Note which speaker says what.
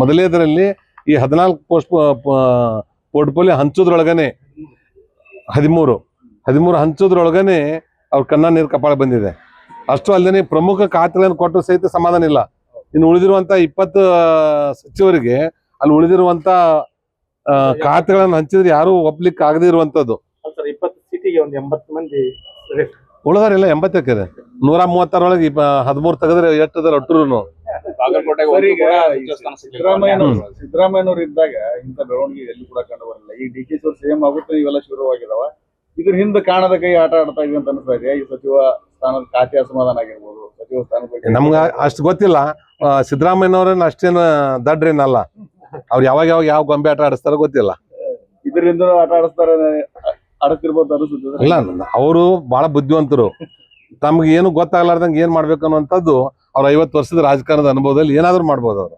Speaker 1: ಮೊದಲೇದರಲ್ಲಿ ಈ 14 post portfolio ಹಂಚೋದ್ರೊಳಗನೆ 13 ಹಂಚೋದ್ರೊಳಗನೆ ಅವ್ರ ಕನ್ನ ನೀರು ಕಪಾಳ ಬಂದಿದೆ. ಅಷ್ಟು ಅಲ್ಲದೆ ಪ್ರಮುಖ ಖಾತೆಗಳನ್ನು ಕೊಟ್ಟು ಸಹಿತ ಸಮಾಧಾನ ಇಲ್ಲ. ಇನ್ನು ಉಳಿದಿರುವಂತ 20 ಸಚಿವರಿಗೆ ಅಲ್ಲಿ ಉಳಿದಿರುವಂತ ಖಾತೆಗಳನ್ನು ಹಂಚಿದ್ರೆ ಯಾರು ಒಪ್ಲಿಕ್ಕೆ ಆಗದೆ ಇರುವಂತದ್ದು.
Speaker 2: 20 ಸೀಟಿಗೆ ಒಂದು 80 ಮಂದಿ
Speaker 1: ಉಳಿದಾರಿಲ್ಲ. 80ಕ್ಕೆ 136 13 ತೆಗೆದ್ರೆ ಎಷ್ಟು ಒಟ್ಟರು.
Speaker 3: ಸಿದ್ದರಾಮಯ್ಯನವರು ಇದ್ದಾಗ ಇಂಥ ಬೆಳವಣಿಗೆ ಎಲ್ಲಿ ಕೂಡ ಕಂಡು ಬರಲಿಲ್ಲ. ಈ DK ಸಿಎಂ ಆಗುತ್ತೆ ಇವೆಲ್ಲ ಶುರುವಾಗಿದಾವ. ಇದ್ರ ಹಿಂದೆ ಕಾಣದ ಕೈ ಆಟ ಆಡ್ತಾ ಇದೆ ಅಂತ ಅನಿಸ್ತಾ ಇದೆ. ಈ ಸಚಿವ ಸ್ಥಾನದ ಖಾತೆ ಅಸಮಾಧಾನ ಆಗಿರ್ಬೋದು, ಸಚಿವ ಸ್ಥಾನದ
Speaker 1: ನಮ್ಗೆ ಅಷ್ಟು ಗೊತ್ತಿಲ್ಲ. ಸಿದ್ದರಾಮಯ್ಯನವ್ರನ್ನ ಅಷ್ಟೇನು ದಡ್ರೇನಲ್ಲ. ಅವ್ರು ಯಾವಾಗ ಯಾವ ಗೊಂಬೆ ಆಟ ಆಡಿಸ್ತಾರೋ ಗೊತ್ತಿಲ್ಲ.
Speaker 3: ಇದರಿಂದ ಆಟ ಆಡ್ತಿರ್ಬೋದು ಅನಿಸುತ್ತದೆ.
Speaker 1: ಇಲ್ಲ, ಅವರು ಬಹಳ ಬುದ್ಧಿವಂತರು. ತಮ್ಗೆ ಏನು ಗೊತ್ತಾಗ್ಲಾರ್ದಂಗೆ ಏನ್ ಮಾಡ್ಬೇಕು ಅನ್ನುವಂಥದ್ದು ಅವ್ರ 50 ವರ್ಷದ ರಾಜಕಾರಣದ ಅನುಭವದಲ್ಲಿ ಏನಾದ್ರು ಮಾಡ್ಬೋದು ಅವರು.